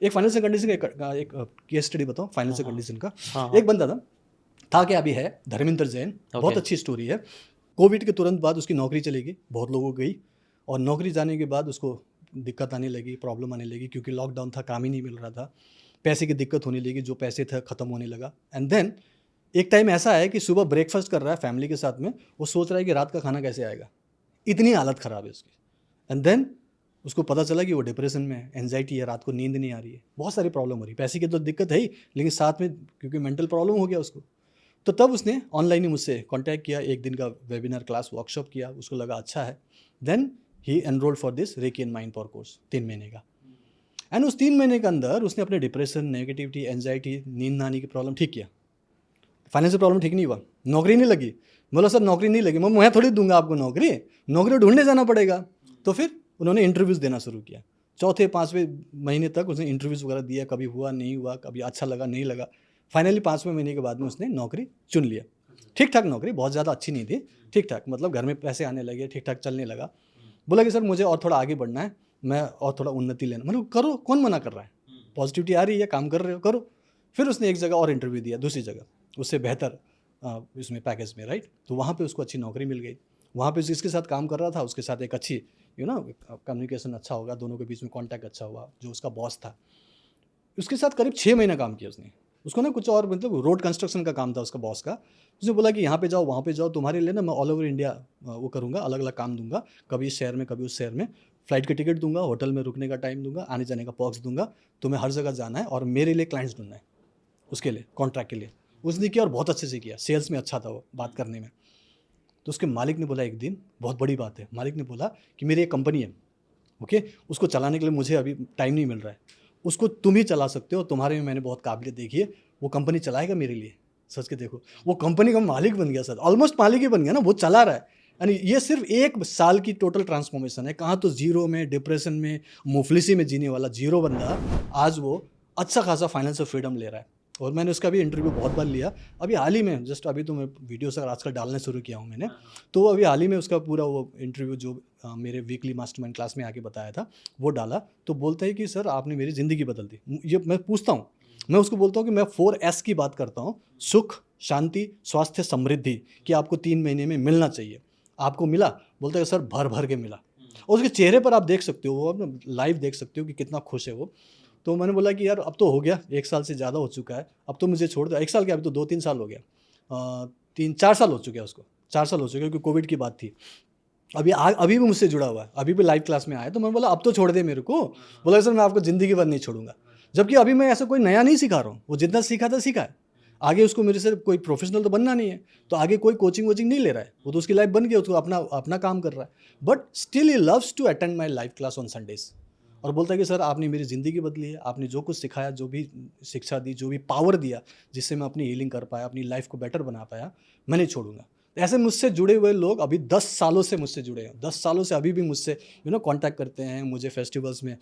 एक financial condition का एक केस स्टडी बताऊँ फाइनेंशियल हाँ, कंडीशन का। हाँ, हाँ। एक बंदा था क्या अभी है धर्मेंद्र जैन, बहुत ओके। अच्छी स्टोरी है। कोविड के तुरंत बाद उसकी नौकरी चली गई, बहुत लोगों को गई और नौकरी जाने के बाद उसको दिक्कत आने लगी, प्रॉब्लम आने लगी क्योंकि लॉकडाउन था, काम ही नहीं मिल रहा था। पैसे की दिक्कत होने लगी, जो पैसे थे खत्म होने लगा एंड देन एक टाइम ऐसा है कि सुबह ब्रेकफास्ट कर रहा है फैमिली के साथ में, वो सोच रहा है कि रात का खाना कैसे आएगा, इतनी हालत ख़राब है उसकी। एंड देन उसको पता चला कि वो डिप्रेशन में है, एंग्जाइटी है, रात को नींद नहीं आ रही है, बहुत सारी प्रॉब्लम हो रही है। पैसे की तो दिक्कत है ही, लेकिन साथ में क्योंकि मेंटल प्रॉब्लम हो गया उसको। तो तब उसने ऑनलाइन ही मुझसे कॉन्टैक्ट किया, एक दिन का वेबिनार क्लास वर्कशॉप किया, उसको लगा अच्छा है। Then he enrolled for this reiki and mind power course 3 महीने का। एंड उस 3 महीने के अंदर उसने अपने डिप्रेशन, नेगेटिविटी, एंग्जाइटी, नींद ना आने की प्रॉब्लम ठीक किया। फाइनेंशियल प्रॉब्लम ठीक नहीं हुआ, नौकरी नहीं लगी। बोला सर नौकरी नहीं लगी, मैं थोड़ी दूंगा आपको नौकरी, नौकरी ढूंढने जाना पड़ेगा। तो फिर उन्होंने इंटरव्यूज़ देना शुरू किया। चौथे 5वें महीने तक उसने इंटरव्यूज़ वगैरह दिया, कभी हुआ नहीं हुआ, कभी अच्छा लगा नहीं लगा। फाइनली 5वें महीने के बाद में उसने नौकरी चुन लिया। ठीक ठाक नौकरी, बहुत ज़्यादा अच्छी नहीं थी, ठीक ठाक, मतलब घर में पैसे आने लगे, ठीक ठाक चलने लगा। बोला कि सर मुझे और थोड़ा आगे बढ़ना है, मैं और थोड़ा उन्नति लेना। मैंने कहा, करो, कौन मना कर रहा है, पॉजिटिविटी आ रही है, काम कर रहे हो, करो। फिर उसने एक जगह और इंटरव्यू दिया, दूसरी जगह, उससे बेहतर इसमें पैकेज में, राइट। तो वहाँ पे उसको अच्छी नौकरी मिल गई। वहाँ पे जिसके साथ काम कर रहा था उसके साथ एक अच्छी कम्युनिकेशन अच्छा होगा, दोनों के बीच में कॉन्टैक्ट अच्छा हुआ। जो उसका बॉस था उसके साथ करीब 6 महीना काम किया उसने। उसको ना कुछ और, मतलब रोड कंस्ट्रक्शन का काम था उसका बॉस का। उसने बोला कि यहाँ पे जाओ, वहाँ पे जाओ, तुम्हारे लिए ना मैं ऑल ओवर इंडिया वो करूँगा, अलग अलग काम दूंगा, कभी इस शहर में कभी उस शहर में, फ्लाइट की टिकट दूंगा, होटल में रुकने का टाइम दूंगा, आने जाने का पॉक्स दूंगा, तुम्हें हर जगह जाना है और मेरे लिए क्लाइंट्स ढूंढना है, उसके लिए कॉन्ट्रैक्ट के लिए। उसने किया और बहुत अच्छे से किया, सेल्स में अच्छा था वो, बात करने में। तो उसके मालिक ने बोला एक दिन, बहुत बड़ी बात है, मालिक ने बोला कि मेरी एक कंपनी है, ओके, उसको चलाने के लिए मुझे अभी टाइम नहीं मिल रहा है, उसको तुम ही चला सकते हो, तुम्हारे में मैंने बहुत काबिलियत देखी है, वो कंपनी चलाएगा मेरे लिए। सोच के देखो, वो कंपनी का मालिक बन गया सर, ऑलमोस्ट मालिक ही बन गया ना, वो चला रहा है। यानी ये सिर्फ 1 साल की टोटल ट्रांसफॉर्मेशन है। कहाँ तो जीरो में, डिप्रेशन में, मुफलिसी में जीने वाला जीरो बंदा, आज वो अच्छा खासा फाइनेंशियल फ्रीडम ले रहा है। और मैंने उसका भी इंटरव्यू बहुत बार लिया। अभी हाल ही में, जस्ट अभी तो मैं वीडियोस अगर आजकल डालने शुरू किया हूँ मैंने, तो अभी हाल ही में उसका पूरा वो इंटरव्यू जो मेरे वीकली मास्टरमाइंड क्लास में आके बताया था, वो डाला। तो बोलता है कि सर आपने मेरी ज़िंदगी बदल दी। ये मैं पूछता हूँ, मैं उसको बोलता हूँ कि मैं 4S की बात करता हूँ, सुख, शांति, स्वास्थ्य, समृद्धि, कि आपको 3 महीने में मिलना चाहिए। आपको मिला? बोलता है सर भर भर के मिला। और उसके चेहरे पर आप देख सकते हो, वो आप लाइव देख सकते हो कि कितना खुश है वो। तो मैंने बोला कि यार अब तो हो गया, 1 साल से ज़्यादा हो चुका है, अब तो मुझे छोड़ दो। 1 साल क्या, अभी तो 2-3 साल हो गया, 3-4 साल हो चुके हैं उसको, 4 साल हो चुके हैं, क्योंकि कोविड की बात थी। अभी भी मुझसे जुड़ा हुआ है, अभी भी लाइव क्लास में आया। तो मैंने बोला अब तो छोड़ दे मेरे को। बोला सर मैं आपको ज़िंदगी भर नहीं छोड़ूंगा। जबकि अभी मैं ऐसा कोई नया नहीं सिखा रहा हूँ, वो जितना सीखा था सीखा है। आगे उसको मेरे से कोई प्रोफेशनल तो बनना नहीं है, तो आगे कोई कोचिंग वोचिंग नहीं ले रहा है, वो तो उसकी लाइफ बन गई, उसको अपना अपना काम कर रहा है। But still he loves to attend my live class on Sundays. और बोलता है कि सर आपने मेरी ज़िंदगी बदली है, आपने जो कुछ सिखाया, जो भी शिक्षा दी, जो भी पावर दिया, जिससे मैं अपनी हीलिंग कर पाया, अपनी लाइफ को बेटर बना पाया, मैं नहीं छोड़ूंगा। ऐसे मुझसे जुड़े हुए लोग अभी 10 सालों से मुझसे जुड़े हैं, 10 सालों से अभी भी मुझसे कांटेक्ट करते हैं, मुझे फेस्टिवल्स में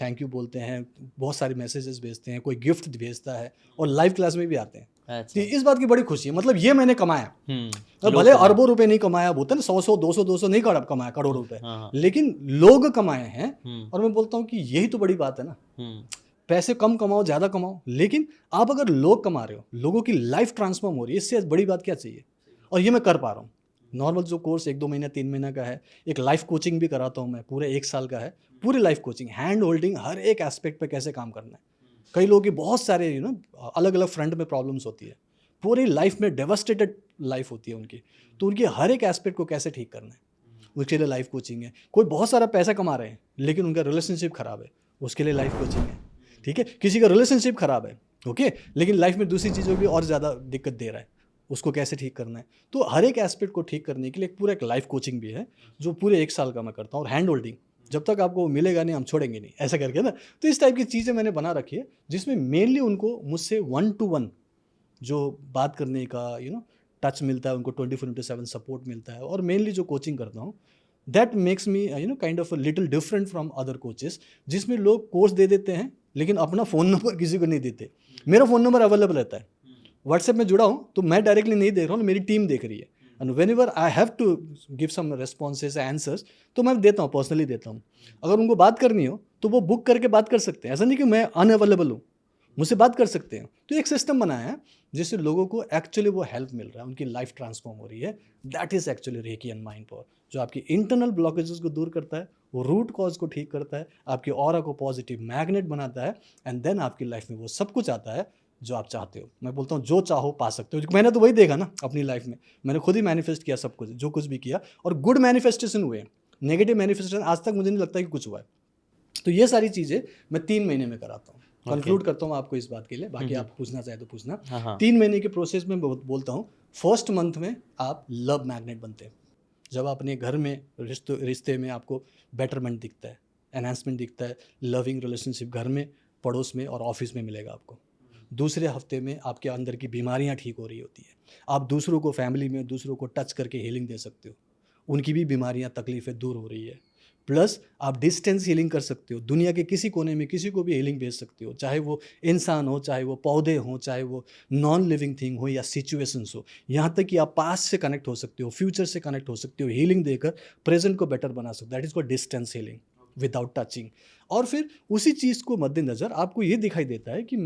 थैंक यू बोलते हैं, बहुत सारे मैसेजेस भेजते हैं, कोई गिफ्ट भेजता है, और लाइव क्लास में भी आते हैं। तो अच्छा। इस बात की बड़ी खुशी है, मतलब ये मैंने कमाया। लोग भले कमाए। अरबों रुपए नहीं कमाया, बोलते ना 100 200 200 नहीं कमाया, करोड़ रुपए, हाँ, हाँ। लेकिन लोग कमाए हैं। हुँ, और मैं बोलता हूँ कि यही तो बड़ी बात है ना। हुँ, पैसे कम कमाओ, ज़्यादा कमाओ, लेकिन आप अगर लोग कमा रहे हो, लोगों की लाइफ ट्रांसफॉर्म हो रही है, इससे बड़ी बात क्या चाहिए। और ये मैं कर पा रहा हूँ। नॉर्मल जो कोर्स 1-2 महीना 3 महीना का है, एक लाइफ कोचिंग भी कराता हूँ मैं, पूरे 1 साल का है। पूरी लाइफ कोचिंग, हैंड होल्डिंग, हर एक एस्पेक्ट पे कैसे काम करना है। कई लोगों की बहुत सारे अलग अलग फ्रंट में प्रॉब्लम्स होती है, पूरी लाइफ में डेवास्टेटेड लाइफ होती है उनकी, तो उनकी हर एक एस्पेक्ट को कैसे ठीक करना है, उसके लिए लाइफ कोचिंग है। कोई बहुत सारा पैसा कमा रहे हैं लेकिन उनका रिलेशनशिप खराब है, उसके लिए लाइफ कोचिंग है। ठीक है, किसी का रिलेशनशिप खराब है, ओके, लेकिन लाइफ में दूसरी चीज़ों भी और ज़्यादा दिक्कत दे रहा है, उसको कैसे ठीक करना है। तो हर एक एस्पेक्ट को ठीक करने के लिए पूरा एक लाइफ कोचिंग भी है, जो पूरे 1 साल का मैं करता हूँ। और हैंड होल्डिंग, जब तक आपको वो मिलेगा नहीं हम छोड़ेंगे नहीं, ऐसा करके ना। तो इस टाइप की चीज़ें मैंने बना रखी है, जिसमें मेनली उनको मुझसे 1-to-1 जो बात करने का टच मिलता है, उनको 24/7 सपोर्ट मिलता है। और मेनली जो कोचिंग करता हूँ, that makes me kind of little different from other coaches, जिसमें लोग कोर्स दे देते हैं लेकिन अपना फ़ोन नंबर किसी को नहीं देते। मेरा फ़ोन नंबर अवेलेबल रहता है, व्हाट्सएप में जुड़ा हूँ, तो मैं डायरेक्टली नहीं देख रहा हूँ, मेरी टीम देख रही है। And whenever I have to give some responses answers, तो मैं देता हूँ, पर्सनली देता हूँ। अगर उनको बात करनी हो तो वो बुक करके बात कर सकते हैं। ऐसा नहीं कि मैं अनअवेलेबल हूँ, मुझसे बात कर सकते हैं। तो एक सिस्टम बनाया है जिससे लोगों को एक्चुअली वो हेल्प मिल रहा है, उनकी लाइफ ट्रांसफॉर्म हो रही है। That is actually recce and mind power, जो आपकी इंटरनल ब्लॉकेजेस को दूर करता है, वो रूट कॉज को ठीक करता है, आपकी ऑरा को पॉजिटिव मैग्नेट बनाता है, एंड देन आपकी लाइफ में वो सब कुछ आता है जो आप चाहते हो। मैं बोलता हूँ जो चाहो पा सकते हो। मैंने तो वही देखा ना अपनी लाइफ में, मैंने खुद ही मैनिफेस्ट किया सब कुछ, जो कुछ भी किया, और गुड मैनिफेस्टेशन हुए। नेगेटिव मैनिफेस्टेशन आज तक मुझे नहीं लगता कि कुछ हुआ है। तो ये सारी चीज़ें मैं 3 महीने में कराता हूँ। कंक्लूड करता हूँ आपको इस बात के लिए, बाकी आप पूछना चाहे तो पूछना। 3 महीने के प्रोसेस में बोलता हूँ, फर्स्ट मंथ में आप लव मैग्नेट बनते हैं। जब अपने घर में रिश्ते में आपको बेटरमेंट दिखता है, एनहांसमेंट दिखता है, लविंग रिलेशनशिप घर में, पड़ोस में और ऑफिस में मिलेगा आपको। दूसरे हफ्ते में आपके अंदर की बीमारियां ठीक हो रही होती है, आप दूसरों को, फैमिली में दूसरों को टच करके हीलिंग दे सकते हो, उनकी भी बीमारियां तकलीफ़ें दूर हो रही है। प्लस आप डिस्टेंस हीलिंग कर सकते हो, दुनिया के किसी कोने में किसी को भी हीलिंग भेज सकते हो, चाहे वो इंसान हो, चाहे वो पौधे हों, चाहे वो नॉन लिविंग थिंग हो या सिचुएशंस हो। यहाँ तक कि आप पास्ट से कनेक्ट हो सकते हो, फ्यूचर से कनेक्ट हो सकते हो, हीलिंग देकर प्रेजेंट को बेटर बना सकते हो। That is called distance healing without touching. और फिर उसी चीज़ को मद्देनज़र आपको ये दिखाई देता है कि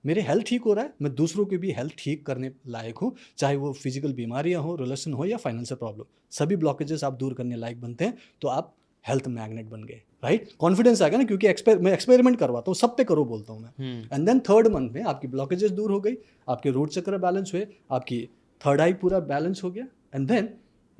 मेरे हेल्थ ठीक हो रहा है, मैं दूसरों की भी हेल्थ ठीक करने लायक हूँ, चाहे वो फिजिकल बीमारियाँ हो, रिलेशन हो या फाइनेंशियल प्रॉब्लम, सभी ब्लॉकेजेस आप दूर करने लायक बनते हैं। तो आप हेल्थ मैग्नेट बन गए, राइट? कॉन्फिडेंस आ गया ना, क्योंकि मैं एक्सपेरिमेंट करवाता हूँ, सब पे करो बोलता हूँ मैं। एंड देन थर्ड मंथ में आपकी ब्लॉकेजेस दूर हो गई, आपके रूट चक्र बैलेंस हुए, आपकी थर्ड आई पूरा बैलेंस हो गया, and then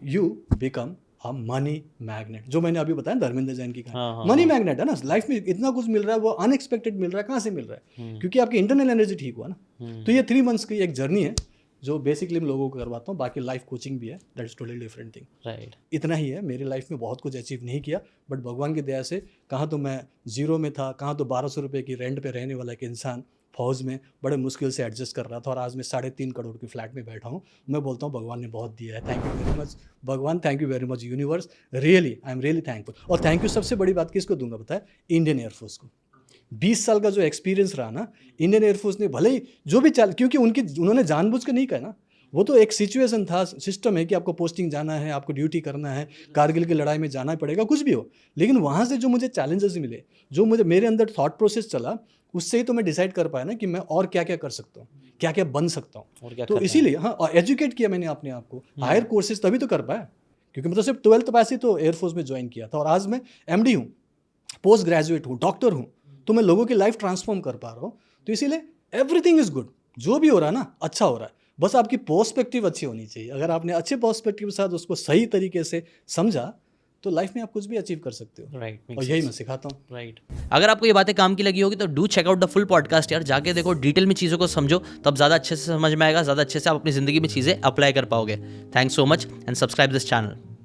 you become a money magnet. जो मैंने अभी बताया धर्मेंद्र जैन की कहानी, मनी मैग्नेट है ना। लाइफ में इतना कुछ मिल रहा है, वो अनएक्सपेक्टेड मिल रहा है। कहाँ से मिल रहा है? क्योंकि आपकी इंटरनल एनर्जी ठीक हुआ ना। तो ये 3 मंथ्स की एक जर्नी है जो बेसिकली मैं लोगों को करवाता हूँ। बाकी लाइफ कोचिंग भी है, that is totally different thing, right? इतना ही है। मेरी लाइफ में बहुत कुछ अचीव नहीं किया, बट भगवान की दया से कहाँ तो मैं जीरो में था, कहाँ तो 1200 रुपये की रेंट पे रहने वाला एक इंसान फौज में बड़े मुश्किल से एडजस्ट कर रहा था, और आज मैं 3.5 करोड़ की फ्लैट में बैठा हूँ। मैं बोलता हूँ भगवान ने बहुत दिया है। थैंक यू वेरी मच भगवान, thank you very much universe, really I am really thankful. और थैंक यू सबसे बड़ी बात किसको दूंगा पता है? इंडियन एयरफोर्स को। 20 साल का जो एक्सपीरियंस रहा ना, इंडियन एयरफोर्स ने भले ही जो भी क्योंकि उन्होंने जानबूझ के नहीं कहा ना, वो तो एक सिचुएशन था, सिस्टम है कि आपको पोस्टिंग जाना है, आपको ड्यूटी करना है, कारगिल की लड़ाई में जाना पड़ेगा, कुछ भी हो। लेकिन वहाँ से जो मुझे चैलेंजेस मिले, जो मेरे अंदर थॉट प्रोसेस चला, उससे ही तो मैं डिसाइड कर पाया ना कि मैं और क्या क्या कर सकता हूँ, क्या क्या बन सकता हूँ। तो इसीलिए हाँ, और एजुकेट किया मैंने अपने आप को, हायर कोर्सेज तभी तो कर पाया, क्योंकि मैं तो सिर्फ 12th पास ही तो एयरफोर्स में ज्वाइन किया था, और आज मैं MD हूँ, पोस्ट ग्रेजुएट हूँ, डॉक्टर हूँ, तो मैं लोगों की लाइफ ट्रांसफॉर्म कर पा रहा हूँ। तो इसीलिए एवरीथिंग इज गुड, जो भी हो रहा है ना अच्छा हो रहा है, बस आपकी पर्सपेक्टिव अच्छी होनी चाहिए। अगर आपने अच्छे पर्सपेक्टिव के साथ उसको सही तरीके से समझा, तो लाइफ में आप कुछ भी अचीव कर सकते हो, राइट? और यही मैं सिखाता हूँ, राइट? अगर आपको ये बातें काम की लगी होगी तो do check out the full podcast यार, जाके देखो, डिटेल में चीज़ों को समझो, तब ज़्यादा अच्छे से समझ में आएगा, ज़्यादा अच्छे से आप अपनी ज़िंदगी में चीज़ें अप्लाई कर पाओगे। Thanks so much and subscribe this channel.